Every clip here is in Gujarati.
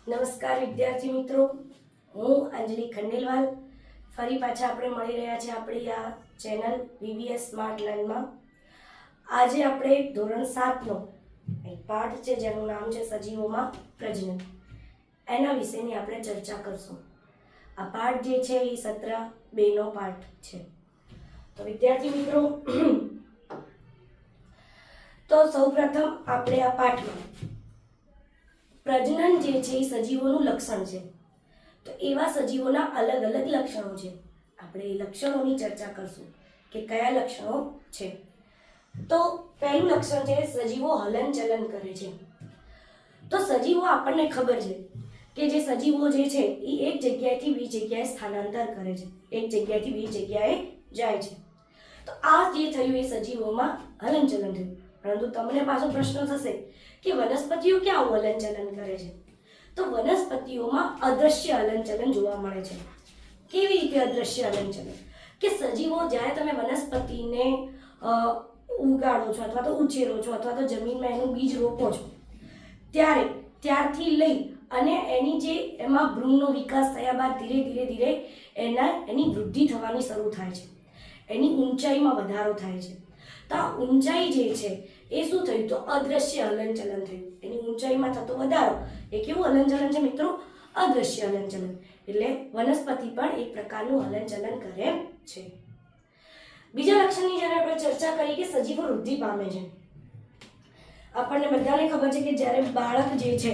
નમસ્કાર વિદ્યાર્થી મિત્રો, હું અંજલિ ખંડેલવાલ ફરી પાછા આપણે મળી રહ્યા છે આપણી આ ચેનલ VVS સ્માર્ટ લર્નમાં. આજે આપણે ધોરણ 7નો એક પાઠ છે જેનું નામ છે સજીવોમાં પ્રજનન. એના વિશેની આપણે ચર્ચા કરશું. આ પાઠ જે છે એ સત્ર 2નો પાઠ છે. તો વિદ્યાર્થી મિત્રો, તો સૌપ્રથમ આપણે આ પાઠમાં પ્રજનન જે છે એ સજીવોનું લક્ષણ છે. તો એવા સજીવોના અલગ અલગ લક્ષણો છે. આપણે એ લક્ષણોની ચર્ચા કરશું કે કયા લક્ષણો છે. તો પહેલું લક્ષણ છે સજીવો હલનચલન કરે છે. તો સજીવો આપણને ખબર છે કે જે સજીવો જે છે એ એક જગ્યાએથી બીજી જગ્યાએ સ્થાનાંતર કરે છે, એક જગ્યાએથી બીજી જગ્યાએ જાય છે. તો આ જે થયું એ સજીવોમાં હલનચલન થયું. પરંતુ તમને પાછો પ્રશ્ન થશે કે વનસ્પતિઓ ક્યાં હલનચલન કરે છે? તો વનસ્પતિઓમાં અદ્રશ્ય હલનચલન જોવા મળે છે. કેવી રીતે અદ્રશ્ય હલનચલન? કે સજીવો જ્યારે તમે વનસ્પતિને ઉગાડો છો અથવા તો ઉછેરો છો અથવા તો જમીનમાં એનું બીજ રોપો છો, ત્યારથી લઈ અને એની જે એમાં ભ્રૂણનો વિકાસ થયા બાદ ધીરે ધીરે એની વૃદ્ધિ થવાની શરૂ થાય છે, એની ઊંચાઈમાં વધારો થાય છે. તો આ ઊંચાઈ જે છે એ શું થયું? તો અદ્રશ્ય હલનચલન થયું. એની ઊંચાઈમાં થતો વધારો એ કેવું હલનચલન છે મિત્રો? અદ્રશ્ય હલનચલન. એટલે વનસ્પતિ પણ એક પ્રકારનું હલનચલન કરે છે. બીજા લક્ષણની જ્યારે આપણે ચર્ચા કરી કે સજીવો વૃદ્ધિ પામે છે. આપણને બધાને ખબર છે કે જ્યારે બાળક જે છે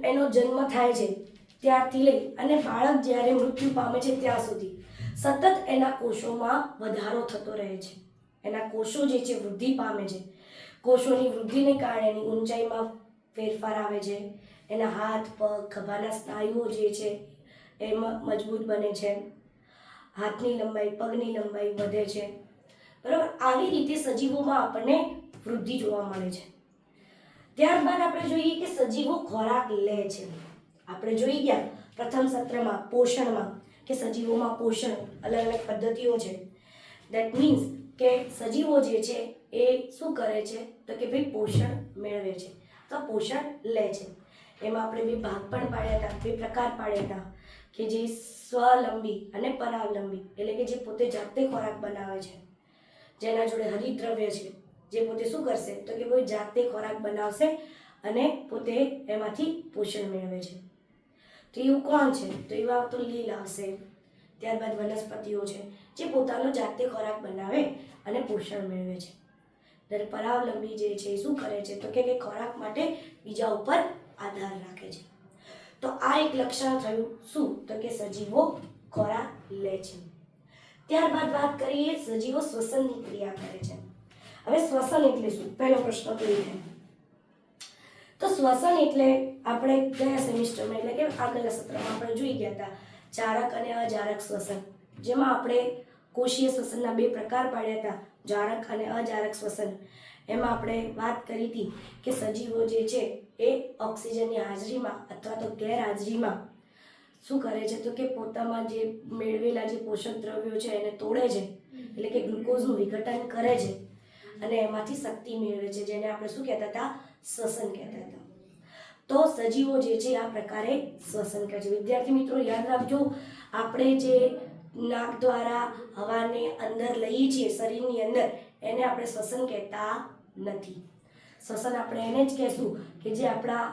એનો જન્મ થાય છે ત્યારથી લઈ અને બાળક જ્યારે મૃત્યુ પામે છે ત્યાં સુધી સતત એના કોષોમાં વધારો થતો રહે છે. એના કોષો જે છે વૃદ્ધિ પામે છે. કોષોની વૃદ્ધિને કારણે એની ઊંચાઈમાં ફેરફાર આવે છે. એના હાથ, પગ, ખભાના સ્નાયુઓ જે છે એમાં મજબૂત બને છે. હાથની લંબાઈ, પગની લંબાઈ વધે છે. બરાબર? આવી રીતે સજીવોમાં આપણને વૃદ્ધિ જોવા મળે છે. ત્યારબાદ આપણે જોઈએ કે સજીવો ખોરાક લે છે. આપણે જોઈ ગયા પ્રથમ સત્રમાં પોષણમાં કે સજીવોમાં પોષણ અલગ અલગ પદ્ધતિઓ છે. દેટ મીન્સ કે સજીવો જે છે એ શું કરે છે? તો કે ભાઈ પોષણ મેળવે છે તો પોષણ લે છે. એમાં આપણે બે ભાગ પણ પાડ્યા હતા, બે પ્રકાર પાડ્યા હતા કે જે સ્વલંબી અને પરાવલંબી, એટલે કે જે પોતે જાતે ખોરાક બનાવે છે, જેના જોડે હરિતદ્રવ્ય છે, જે પોતે શું કરશે? તો કે ભાઈ જાતે ખોરાક બનાવશે અને પોતે એમાંથી પોષણ મેળવે છે. તો એવું કોણ છે? તો એવા તો લીલ આવશે. ત્યારબાદ વનસ્પતિઓ છે જે પોતાનો જાતે ખોરાક બનાવે અને પોષણ મેળવે છે. ત્યારે પરાવલંબી જે છે એ શું કરે છે? તો કે ખોરાક માટે બીજા ઉપર આધાર રાખે છે. તો આ એક લક્ષણ થયું શું? તો કે સજીવો ખોરાક લે છે. ત્યારબાદ વાત કરીએ સજીવો શ્વસનની ક્રિયા કરે છે. હવે શ્વસન એટલે શું? પહેલો પ્રશ્ન તો એ થાય. તો શ્વસન એટલે આપણે ગયા સેમિસ્ટરમાં એટલે કે આગળના સત્રમાં આપણે જોઈ ગયા હતા જારક અને અજારક શ્વસન, જેમાં આપણે કોષીય શ્વસનના બે પ્રકાર પાડ્યા હતા, જારક અને અજારક શ્વસન. એમાં આપણે વાત કરી હતી કે સજીવો જે છે એ ઓક્સિજનની હાજરીમાં અથવા તો ગેરહાજરીમાં શું કરે છે? તો કે પોતામાં જે મેળવેલા જે પોષક દ્રવ્યો છે એને તોડે છે, એટલે કે ગ્લુકોઝનું વિઘટન કરે છે અને એમાંથી શક્તિ મેળવે છે, જેને આપણે શું કહેતા હતા? શ્વસન કહેતા હતા. તો સજીવો જે છે આ પ્રકારે શ્વસન કરે છે. વિદ્યાર્થી મિત્રો યાદ રાખજો, આપણે જે નાક દ્વારા હવાને અંદર લઈએ છીએ શરીરની અંદર, એને આપણે શ્વસન કહેતા નથી. શ્વસન આપણે એને જ કહેશું કે જે આપણા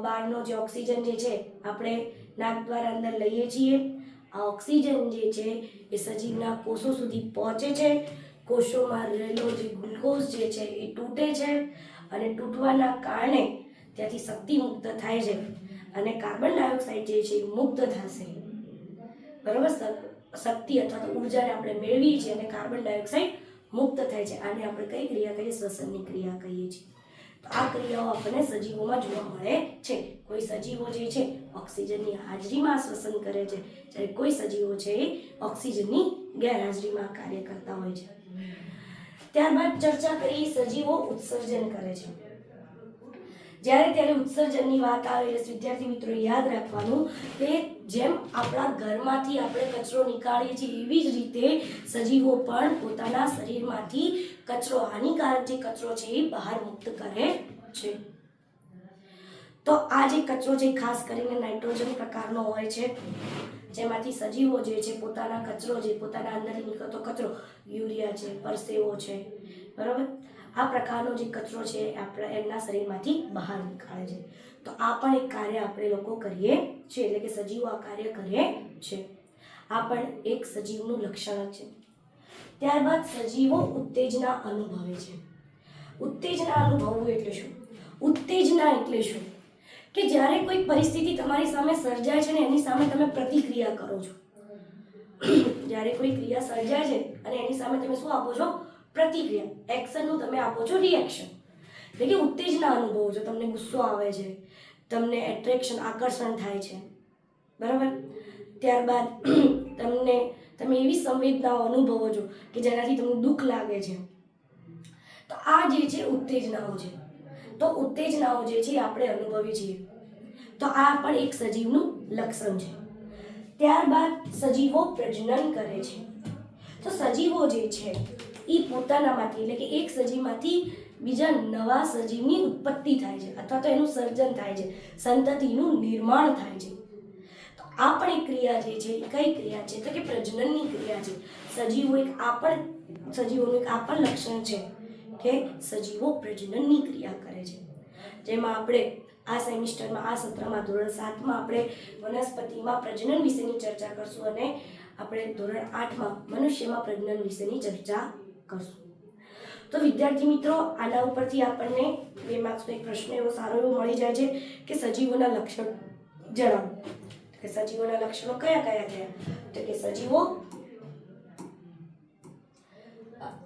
બહારનો જે ઓક્સિજન જે છે આપણે નાક દ્વારા અંદર લઈએ છીએ. આ ઓક્સિજન જે છે એ સજીવના કોષો સુધી પહોંચે છે. કોષોમાં રહેલો જે ગ્લુકોઝ જે છે એ તૂટે છે અને તૂટવાના કારણે ત્યાંથી શક્તિ મુક્ત થાય છે અને કાર્બન ડાયોક્સાઇડ જે છે એ મુક્ત થશે. બરાબર? શક્તિ અથવા તો ઉર્જાને આપણે મેળવીએ છીએ અને કાર્બન ડાયોક્સાઇડ મુક્ત થાય છે. આને આપણે કઈ ક્રિયા કહીએ? શ્વસનની ક્રિયા કહીએ છીએ. તો આ ક્રિયાઓ આપણને સજીવોમાં જોવા મળે છે. કોઈ સજીવો જે છે ઓક્સિજનની હાજરીમાં શ્વસન કરે છે, જ્યારે કોઈ સજીવો છે એ ઓક્સિજનની ગેરહાજરીમાં કાર્ય કરતા હોય છે. ત્યારબાદ ચર્ચા કરી સજીવો ઉત્સર્જન કરે છે. જ્યારે ઉત્સર્જનની વાત આવે એટલે વિદ્યાર્થી મિત્રો યાદ રાખવાનું કે જેમ આપણા ઘરમાંથી આપણે કચરો નીકાળીએ છીએ એવી જ રીતે સજીવો પણ પોતાના શરીરમાંથી કચરો, હાનિકારક જે કચરો છે એ બહાર મુક્ત કરે છે. તો આ જે કચરો છે ખાસ કરીને નાઇટ્રોજન પ્રકારનો હોય છે, જેમાંથી સજીવો જે છે પોતાના કચરો જે પોતાના અંદરથી નીકળતો કચરો, યુરિયા છે, પરસેવો છે, બરાબર, આ પ્રકારનો જે કચરો છે આપણે એમના શરીરમાંથી બહાર નીકાળે છે. તો આ પણ એક કાર્ય આપણે લોકો કરીએ છીએ, એટલે કે સજીવો આ કાર્ય કરે છે. આ પણ એક સજીવનું લક્ષણ છે. ત્યારબાદ સજીવો ઉત્તેજના અનુભવે છે. ઉત્તેજના અનુભવવું એટલે શું? ઉત્તેજના એટલે શું કે જ્યારે કોઈ પરિસ્થિતિ તમારી સામે સર્જાય છે ને એની સામે તમે પ્રતિક્રિયા કરો છો. જ્યારે કોઈ ક્રિયા સર્જાય છે અને એની સામે તમે શું આપો છો? પ્રતિક્રિયા. એક્શનનું તમે આપો છો રિએક્શન. એટલે કે ઉત્તેજના અનુભવો છો. તમને ગુસ્સો આવે છે, તમને એટ્રેક્શન, આકર્ષણ થાય છે, બરાબર. ત્યારબાદ તમે એવી સંવેદનાઓ અનુભવો છો કે જેનાથી તમને દુઃખ લાગે છે. તો આ જે છે ઉત્તેજનાઓ છે. તો ઉત્તેજનાઓ જે છે આપણે અનુભવીએ છીએ. તો આ પણ એક સજીવનું લક્ષણ છે. ત્યારબાદ સજીવો પ્રજનન કરે છે. તો સજીવો જે છે એ પોતાનામાંથી, એટલે કે એક સજીવમાંથી બીજા નવા સજીવની ઉત્પત્તિ થાય છે અથવા તો એનું સર્જન થાય છે, સંતતિનું નિર્માણ થાય છે. તો આ પણ એક ક્રિયા જે છે એ કઈ ક્રિયા છે? તો કે પ્રજનનની ક્રિયા છે. સજીવોનું એક આ પણ લક્ષણ છે કે સજીવો પ્રજનનની ક્રિયા કરે છે. જેમાં આપણે આ સેમિસ્ટરમાં, આ સત્રમાં ધોરણ 7માં આપણે વનસ્પતિમાં પ્રજનન વિશેની ચર્ચા કરશું અને આપણે ધોરણ 8માં મનુષ્યમાં પ્રજનન વિશેની ચર્ચા કરશું. તો વિદ્યાર્થી મિત્રો, આના ઉપરથી આપણને 2 માર્ક્સનો એક પ્રશ્ન એવો સારો એવો મળી જાય છે કે સજીવોના લક્ષણ જણાવો. કે સજીવોના લક્ષણો કયા કયા થયા? તો કે સજીવો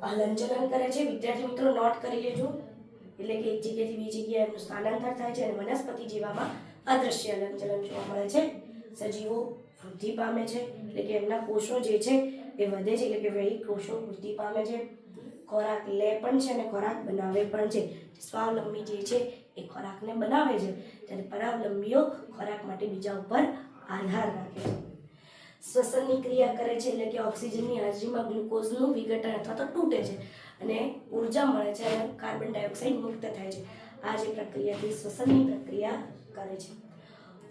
હલનચલન કરે છે. વિદ્યાર્થી મિત્રો નોટ કરી લેજો. એટલે કે એક જગ્યાએથી બીજી જગ્યાએ એમનું સ્થાનાંતર થાય છે અને વનસ્પતિ જેવામાં અદ્રશ્ય હલનચલન જોવા મળે છે. સજીવો વૃદ્ધિ પામે છે, એટલે કે એમના કોષો જે છે એ વધે છે, એટલે કે વૈહિક કોષો વૃદ્ધિ પામે છે. ખોરાક લે પણ છે અને ખોરાક બનાવે પણ છે. સ્વાવલંબી જે છે એ ખોરાકને બનાવે છે, ત્યારે પરાવલંબીઓ ખોરાક માટે બીજા ઉપર આધાર રાખે છે. શ્વસનની ક્રિયા કરે છે, એટલે કે ઓક્સિજનની હાજરીમાં ગ્લુકોઝનું વિઘટન અથવા તો તૂટે છે અને ઉર્જા મળે છે અને કાર્બન ડાયોક્સાઇડ મુક્ત થાય છે. આ જે પ્રક્રિયાથી શ્વસનની પ્રક્રિયા કરે છે.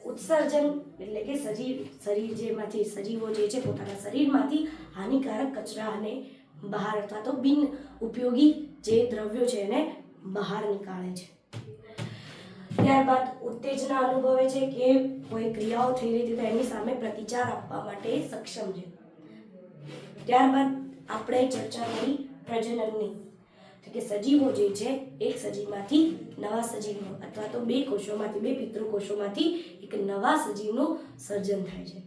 ઉત્સર્જન એટલે કે શરીર જેમાંથી સજીવો જે છે પોતાના શરીરમાંથી હાનિકારક કચરાને બહાર અથવા તો બિન ઉપયોગી જે દ્રવ્યો છે એને બહાર નીકાળે છે. ત્યારબાદ ઉત્તેજના અનુભવે છે કે કોઈ ક્રિયાઓ થઈ રહી હતી તો એની સામે પ્રતિચાર આપવા માટે સક્ષમ છે. ત્યારબાદ આપણે ચર્ચા કરી પ્રજનનની. તો કે સજીવો જે છે એક સજીવમાંથી નવા સજીવનો અથવા તો 2 કોષોમાંથી, 2 પિતૃકોષોમાંથી એક નવા સજીવનું સર્જન થાય છે.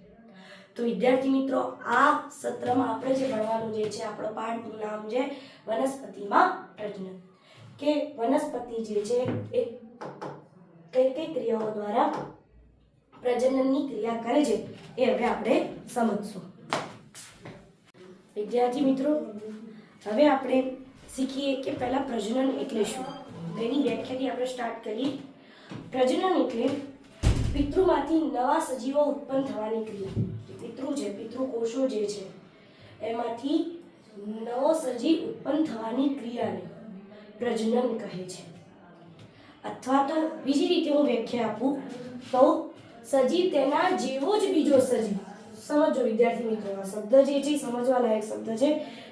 તો વિદ્યાર્થી મિત્રો, આ સત્રમાં આપણે જે ભણવાનું જે છે આપણો પાઠનું નામ છે વનસ્પતિમાં પ્રજનન. કે વનસ્પતિ જે છે એ કઈ ક્રિયાઓ દ્વારા પ્રજનનની ક્રિયા કરે છે એ હવે આપણે સમજશું. વિદ્યાર્થી મિત્રો, હવે આપણે શીખીએ કે પહેલા પ્રજનન એટલે શું. એની વ્યાખ્યાથી આપણે સ્ટાર્ટ કરીએ. પ્રજનન એટલે પિતૃમાંથી નવા સજીવો ઉત્પન્ન થવાની ક્રિયા. પિતૃ છે, પિતૃકોષો જે છે એમાંથી નવો સજીવ ઉત્પન્ન થવાની ક્રિયાને પ્રજનન કહે છે. અથવા તો બીજી રીતે હું વ્યાખ્યા આપું તો સજીવ તેના જેવો જ બીજો સજીવ. સમજો વિદ્યાર્થી મિત્રો, આ શબ્દ જે છે સમજવા લાયક શબ્દ છે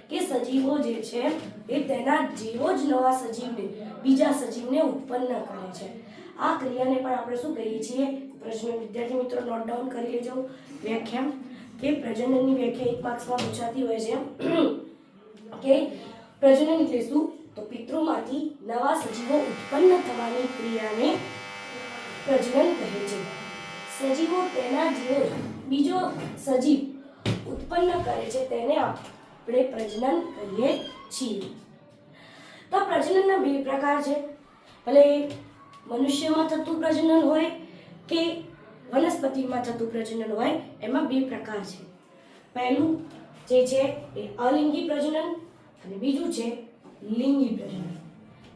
કે સજીવો જે છે એ તેના જેવો જ નવા સજીવને, બીજા સજીવને ઉત્પન્ન કરે છે. આ ક્રિયાને પણ આપણે શું કહીએ છીએ? પ્રજનન. વિદ્યાર્થી મિત્રો નોટ ડાઉન કરી લેજો વ્યાખ્યા. કે પ્રજનનની વ્યાખ્યા 1 માર્ક્સમાં પૂછાતી હોય છે કે પ્રજનન એટલે શું? તો પિતૃમાંથી નવા સજીવો ઉત્પન્ન થવાની ક્રિયાને પ્રજનન કહે છે. સજીવો તેના જેવો બીજો સજીવ ઉત્પન્ન કરે છે તેને આપણે પ્રજનન કહીએ છીએ. તો પ્રજનનના 2 પ્રકાર છે. ભલે મનુષ્યમાં થતું પ્રજનન હોય કે વનસ્પતિમાં થતું પ્રજનન હોય, એમાં 2 પ્રકાર છે. પહેલું જે છે એ અલિંગી પ્રજનન અને બીજું છે લિંગી પ્રજનન.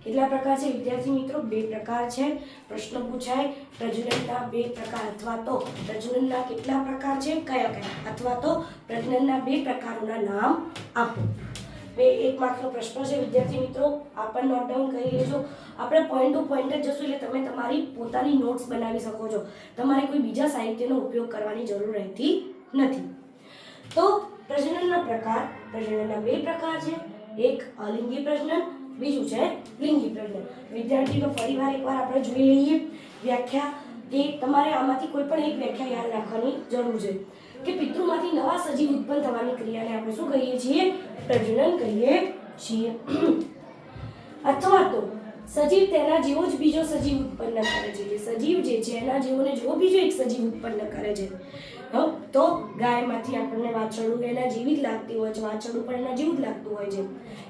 કેટલા પ્રકાર છે વિદ્યાર્થી મિત્રો? 2 પ્રકાર છે. પ્રશ્ન પૂછાય પ્રજનનના 2 પ્રકાર અથવા તો પ્રજનનના કેટલા પ્રકાર છે, કયા કયા, અથવા તો પ્રજનનના 2 પ્રકારોના નામ આપો. એક માર્કનો પ્રશ્ન છે વિદ્યાર્થી મિત્રો, આ પણ નોટ ડાઉન કરી લેજો. આપણે પોઈન્ટ ટુ પોઈન્ટ જ જશું એટલે તમે તમારી પોતાની નોટ્સ બનાવી શકો છો. તમારે કોઈ બીજા સાહિત્યનો ઉપયોગ કરવાની જરૂર રહેતી નથી. તો પ્રજનનના પ્રકાર, પ્રજનનના બે પ્રકાર છે. એક અલિંગી પ્રજનન, બીજું છે લિંગી પ્રજનન. વિદ્યાર્થીઓ ફરીવાર એકવાર આપણે જોઈ લઈએ વ્યાખ્યા, કે તમારે આમાંથી કોઈ પણ એક વ્યાખ્યા યાદ રાખવાની જરૂર છે કે પિતૃમાંથી નવા સજીવ ઉત્પન્ન થવાની ક્રિયાને આપણે શું કહીએ છીએ? પ્રજનન કહીએ છીએ. અથવા તો સજીવ તેના જેવો જ બીજો સજીવ ઉત્પન્ન કરે છે. જે સજીવ જે છે એના જેવોને જેવો બીજો એક સજીવ ઉત્પન્ન કરે છે. તો ગાયમાંથી આપણને વાછરડું એના જેવી જ લાગતી હોય છે, વાછરડું પણ એના જેવું જ લાગતું હોય છે.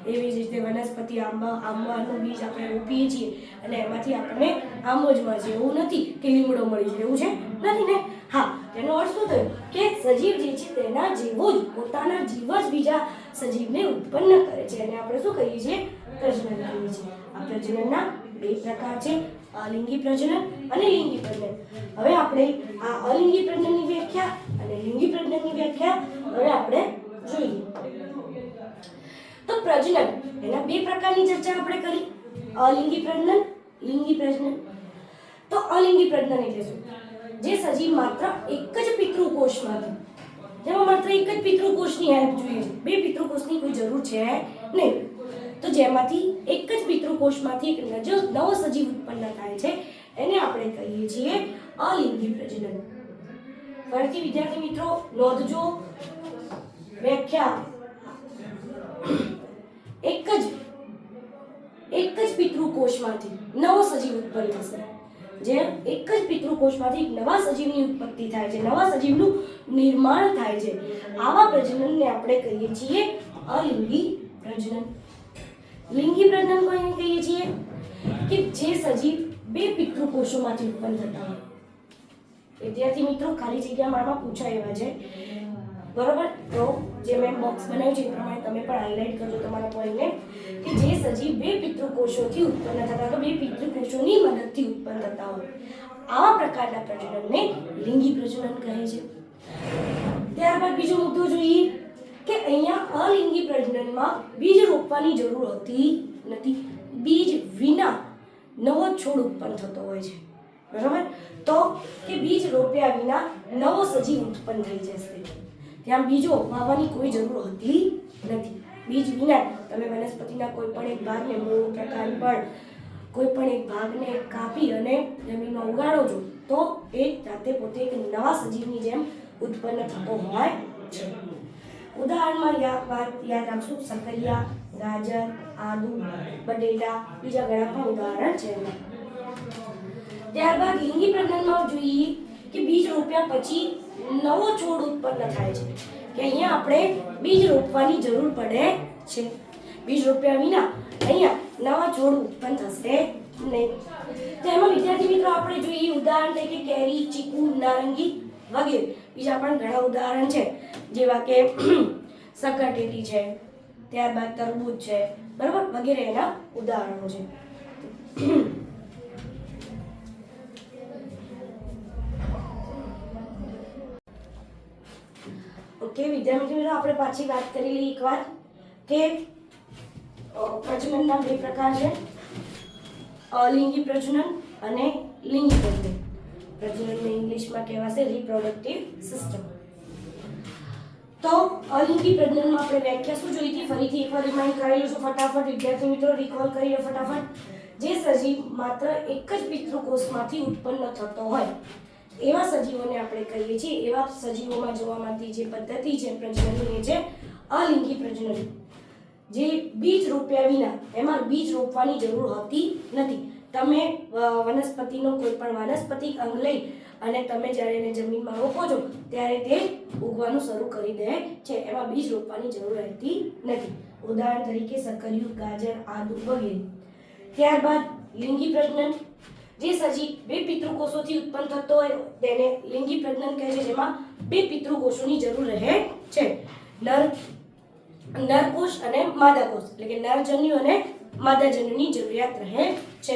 એવી જ રીતે વનસ્પતિ આંબાનું બીજ આપણે રોપીએ છીએ અને એમાંથી આપણને આંબો જ મળે છે. એવું નથી કે લીમડો મળી જાય, એવું છે નથી ને? હા, તેનો અર્થ શું થયો કે સજીવ જે છે તેના જેવો જ પોતાના જીવ જ બીજા સજીવને ઉત્પન્ન કરે છે અને આપણે શું કહીએ છીએ? પ્રજનન કહીએ છીએ. આ પ્રજનનના બે પ્રકાર છે, અલિંગી પ્રજનન અને લિંગી પ્રજનન. હવે આપણે આ અલિંગી પ્રજનનની વ્યાખ્યા અને લિંગી પ્રજનનની વ્યાખ્યા હવે આપણે જોઈએ. તો પ્રજનન એના બે પ્રકારની ચર્ચા આપણે કરી, અલિંગી પ્રજનન, લિંગી પ્રજનન. તો અલિંગી પ્રજનન એટલે શું? જે સજીવ માત્ર એક જ પિતૃકોષમાંથી, જેમાં માત્ર એક જ પિતૃકોષની હેલ્પ જોઈએ છે, બે પિતૃકોષની કોઈ જરૂર છે નહીં, તો જેમાંથી એક જ પિતૃકોષમાંથી એક નવો સજીવ ઉત્પન્ન થાય છે એને આપણે કહીએ છીએ અલિંગી પ્રજનન. ફરીથી વિદ્યાર્થી મિત્રો નોંધજો વ્યાખ્યા, એક જ પિતૃકોષમાંથી નવો સજીવ ઉત્પન્ન થશે. જે એક જ પિતૃકોષમાંથી નવા સજીવની ઉત્પત્તિ થાય છે, નવા સજીવનું નિર્માણ થાય છે, આવા પ્રજનનને આપણે કહીએ છીએ અલિંગી પ્રજનન. લિંગી પ્રજનન કોને કહીએ છીએ? કે જે સજીવ બે પિતૃકોષોમાંથી ઉત્પન્ન થતા હોય. વિદ્યાર્થી મિત્રો ખાલી જગ્યામાં પૂછાય એવા છે, બરોબર? તો જે મેં બોક્સ બનાવ્યું છે એ પ્રમાણે તમે પણ હાઇલાઇટ કરજો તમારા પોઈન્ટને, કે જે સજીવ બે પિતૃકોષોથી ઉત્પન્ન થતા હોય, બે પિતૃકોષોની મદદથી ઉત્પન્ન થતા હોય, આવા પ્રકારના પ્રજનનને લિંગી પ્રજનન કહે છે. ત્યારબાદ બીજો મુદ્દો જોઈએ કે અહીંયા અલિંગી પ્રજનનમાં બીજ રોપવાની જરૂર હોતી નથી. બીજ વિના નવો છોડ ઉત્પન્ન થતો હોય છે, બરાબર? તો કે બીજ રોપ્યા વિના નવો સજીવ ઉત્પન્ન થઈ જશે. ત્યાં બીજો વાવવાની કોઈ જરૂર હોતી નથી. બીજ વિના તમે વનસ્પતિના કોઈ પણ એક ભાગને, મૂળ, પ્રકાંડ પણ કોઈ પણ એક ભાગને કાપી અને જમીનમાં ઉગાડો છો તો એ જાતે પોતે એક નવા સજીવની જેમ ઉત્પન્ન થતો હોય છે. ઉદાહરણમાં યાદ રાખશું સકરિયા, ગાજર, આદુ, બટેટા, બીજા ઘણા પણ ઉદાહરણ છે. ત્યારબાદ લિંગી પ્રજનનમાં જોઈએ કે બીજ રોપ્યા પછી નવો છોડ ઉત્પન્ન થાય છે, કે અહીંયા આપણે બીજ રોપવાની જરૂર પડે છે. બીજ રોપ્યા વિના અહીંયા નવા છોડ ઉત્પન્ન થશે નહીં. તો એમાં વિદ્યાર્થી મિત્રો આપણે જોઈએ ઉદાહરણ તરીકે કેરી, ચીકુ, નારંગી વગેરે. બીજા પણ ઘણા ઉદાહરણ છે, જેવા કે સકરટેટી છે, ત્યારબાદ તરબૂચ છે, બરાબર, વગેરે એના ઉદાહરણો છે. ઓકે વિદ્યાર્થી મિત્રો આપણે પાછી વાત કરી લઈએ એકવાર કે પ્રજનનના બે પ્રકાર છે, અલિંગી પ્રજનન અને લિંગી પ્રજનન. પ્રજનનને ઇંગ્લિશમાં કહેવાશે રિપ્રોડક્ટિવ સિસ્ટમ. તો અલિંગી પ્રજનનમાં આપણે વ્યાખ્યા શું જોઈ હતી? ફરીથી એકવાર રિમાઇન્ડ કરી લઈશું ફટાફટ વિદ્યાર્થી મિત્રો, રિકોલ કરી લો ફટાફટ. જે સજીવ માત્ર એક જ પિતૃકોષમાંથી ઉત્પન્ન થતો હોય એવા સજીવોને આપણે કહીએ છીએ. એવા સજીવોમાં જોવા મળતી જે પદ્ધતિ છે પ્રજનનની એ છે અલિંગી પ્રજનન. જે બીજ રોપ્યા વિના, એમાં બીજ રોપવાની જરૂર હોતી નથી. તમે વનસ્પતિનો કોઈ પણ વાનસ્પતિક અંગ લઈ અને તમે જ્યારે એને જમીનમાં રોપો છો ત્યારે તે ઉગવાનું શરૂ કરી દે છે. એમાં બીજ રોપવાની જરૂર રહેતી નથી. ઉદાહરણ તરીકે સકરિયું, ગાજર, આદુ વગેરે. ત્યારબાદ લિંગી પ્રજનન. જે સજીવ બે પિતૃકોષોથી ઉત્પન્ન થતો હોય તેને લિંગી પ્રજનન કહે છે, જેમાં બે પિતૃકોષોની જરૂર રહે છે. નરકોષ અને માદાકોષ, એટલે કે નરજન્યુ અને માદાજન્યુની જરૂરિયાત રહે છે.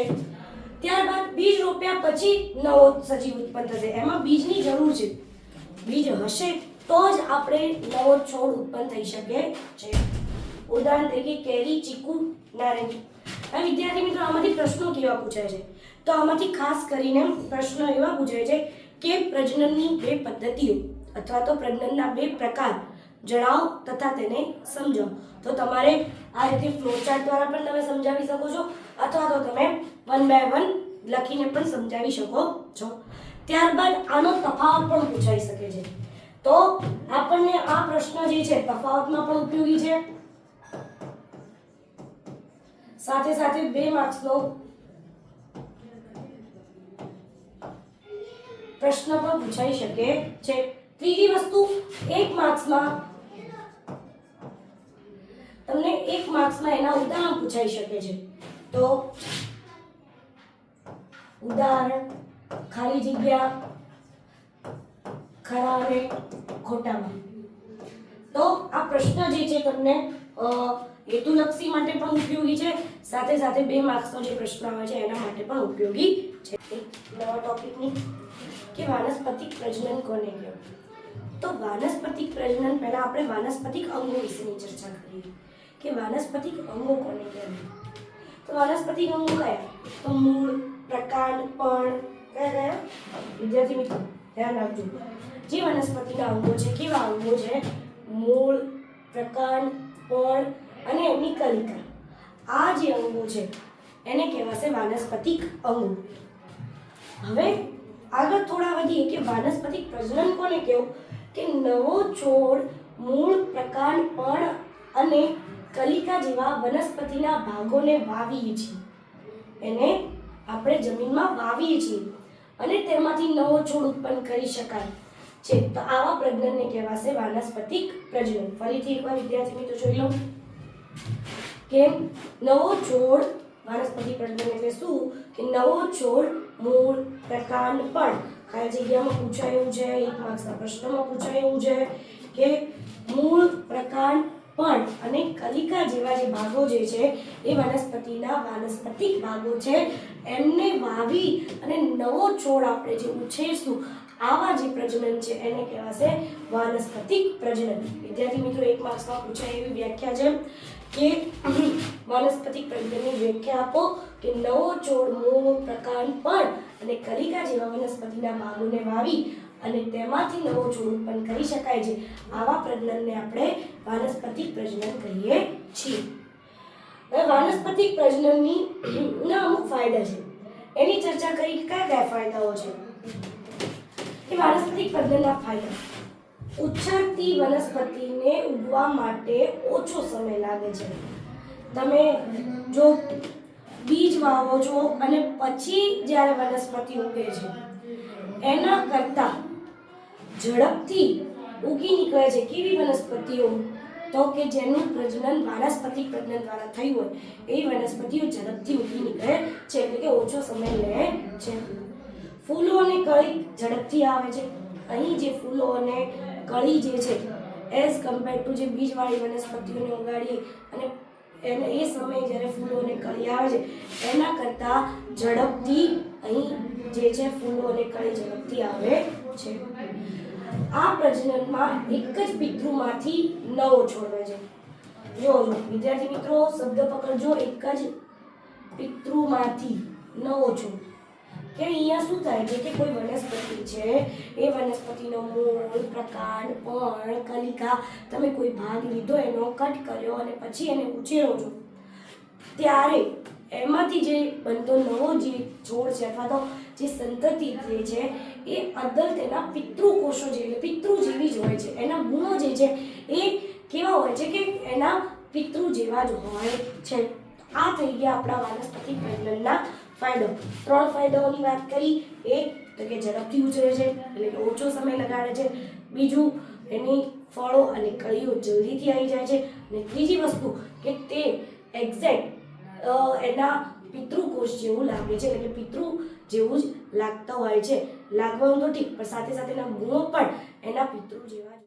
ત્યારબાદ બીજ રોપ્યા પછી નવો સજીવ ઉત્પન્ન થશે. એમાં બીજની જરૂર છે. બીજ હશે તો જ આપણે નવો છોડ ઉત્પન્ન થઈ શકે છે. ઉદાહરણ તરીકે કેરી, ચીકુ, નારંગી. હવે વિદ્યાર્થી મિત્રો આમાંથી પ્રશ્નો કેવા પૂછાય છે? તો આમાંથી ખાસ કરીને પ્રશ્નો એવા પૂછાય છે કે પ્રજનનની 2 પદ્ધતિઓ અથવા તો પ્રજનનના 2 પ્રકાર જણાવો તથા તેને સમજાવો. તો તમારે આ રીતે ફ્લોચાર્ટ દ્વારા પણ તમે સમજાવી શકો છો અથવા તો તમે 1 by 1 લખીને પણ સમજાવી શકો છો. ત્યારબાદ આનો તફાવત પણ પૂછાઈ શકે છે. તો આપણને આ પ્રશ્ન જે છે તફાવતમાં પણ ઉપયોગી છે, સાથે સાથે 2 માર્ક્સનો પ્રશ્ન પણ પૂછાઈ શકે છે. ત્રીજી વસ્તુ 1 માર્ક્સમાં તમને 1 માર્ક્સમાં એના ઉદાહરણ પૂછાઈ શકે છે. તો ઉદાહરણ, ખાલી જગ્યા, ખરા અને ખોટામાં. તો આ પ્રશ્ન જે છે તમને હેતુલક્ષી માટે પણ ઉપયોગી છે, સાથે સાથે 2 માર્ક્સનો જે પ્રશ્ન આવે છે એના માટે પણ ઉપયોગી છે. નવા ટોપિકની કે વાનસ્પતિક પ્રજનન કોને કહેવાય? તો વાનસ્પતિક પ્રજનન પહેલા આપણે વાનસ્પતિક અંગો વિશેની ચર્ચા કરીએ કે વાનસ્પતિક અંગો કોને કહેવાય. તો વાનસ્પતિક અંગો કયા? તો મૂળ, પ્રકાંડ, પર્ણ. કયા? વિદ્યાર્થી મિત્રો ધ્યાન રાખજો. જે વનસ્પતિના અંગો છે કેવા અંગો છે? મૂળ, પ્રકાંડ, પર્ણ અને એમની કલિકા. આ જે અંગો છે એને કહેવાશે વાનસ્પતિક અંગો. હવે આગળ થોડા વધીએ કે વાનસ્પતિક પ્રજનન કોને કહેવું? કે નવો છોડ મૂળ, પ્રકાંડ, પર્ણ અને કલિકા જેવા વનસ્પતિના ભાગોને વાવીએ છીએ. એને આપણે જમીનમાં વાવીએ છીએ અને તેમાંથી નવો છોડ ઉત્પન્ન કરી શકાય છે. તો આવા પ્રજનનને કહેવાશે વાનસ્પતિક પ્રજનન. ફરીથી એકવાર વિદ્યાર્થી મિત્રો જોઈ લો કે નવો છોડ, વાનસ્પતિક પ્રજનન એટલે શું? કે નવો છોડ મૂળ, પ્રકાંડ, પર્ણ. ખાલી જગ્યામાં પૂછાયું છે, 1 માર્ક્સના પ્રશ્નમાં પૂછાયું છે કે મૂળ, પ્રકાંડ, પર્ણ અને કલિકા જેવા જે ભાગો જે છે એ વનસ્પતિના વાનસ્પતિક ભાગો છે. એમને વાવી અને નવો છોડ આપણે જે ઉછેરશું આવા જે પ્રજનન છે એને કહેવાશે વાનસ્પતિક પ્રજનન. વિદ્યાર્થી મિત્રો 1 માર્ક્સમાં પૂછાય એવી વ્યાખ્યા છે કે વાનસ્પતિક પ્રજનનની વ્યાખ્યા આપો કે નવો છોડ મૂળ, પ્રકાંડ, પર્ણ અને કલિકા જેવા વનસ્પતિના ભાગોને વાવી અને તેમાંથી નવો છોડ ઉત્પન્ન કરી શકાય છે. આવા પ્રજનનને આપણે વાનસ્પતિક પ્રજનન કહીએ છીએ. હવે વાનસ્પતિક પ્રજનનની અમુક ફાયદા છે, એની ચર્ચા કરી. કયા ફાયદાઓ છે? કે વાનસ્પતિક પ્રજનનના ફાયદા: ઉછળતી વનસ્પતિને ઉગવા માટે ઓછો સમય લાગે છે. તમે જો બીજ વાવો છો અને પછી જ્યારે વનસ્પતિ ઉગે છે એના કરતાં ઝડપથી ઉગી નીકળે છે. કેવી વનસ્પતિઓ? તો કે જેનું પ્રજનન વાનસ્પતિક પ્રજનન દ્વારા થયું હોય એ વનસ્પતિઓ ઝડપથી ઉગી નીકળે છે, એટલે કે ઓછો સમય લે છે. ફૂલો અને કળી ઝડપથી આવે છે. અહીં જે ફૂલો અને કળી જે છે એઝ કમ્પેર ટુ જે બીજવાળી વનસ્પતિઓને ઉગાડીએ અને એને એ સમયે જ્યારે ફૂલો અને કળી આવે છે એના કરતાં ઝડપથી અહીં જે છે ફૂલો અને કળી ઝડપથી આવે છે. આ પ્રજનનમાં એક જ પિતૃમાંથી નવો છોડ છે. જો વિદ્યાર્થી મિત્રો શબ્દ પકડજો, એક જ પિતૃમાંથી નવો છોડ. કે અહીંયા શું થાય છે કે કોઈ વનસ્પતિ છે એ વનસ્પતિનો મૂળ, પ્રકાંડ, પર્ણ, કલિકા તમે કોઈ ભાગ લીધો, એનો કટ કર્યો અને પછી એને ઉછેરો છો, ત્યારે એમાંથી જે બનતો નવો જે છોડ છે અથવા તો જે સંતતિ જે છે એ અંદર તેના પિતૃકોષો જે પિતૃ જેવી જ હોય છે. એના ગુણો જે છે એ કેવા હોય છે કે એના પિતૃ જેવા જ હોય છે. આ થઈ ગયા આપણા વાનસ્પતિક પ્રજનનના ફાયદો. 3 ફાયદાઓની વાત કરી. એક તો કે ઝડપથી ઉછરે છે એટલે કે ઓછો સમય લગાડે છે. બીજું એની ફળો અને કળીઓ જલ્દીથી આવી જાય છે. અને ત્રીજી વસ્તુ કે તે એક્ઝેક્ટ એના પિતૃકોષ જેવું લાગે છે, એટલે કે પિતૃ જેવું જ લાગતા હોય છે. લાગવાનું તો ઠીક, પણ સાથે સાથેના ગુણો પણ એના પિતૃ જેવા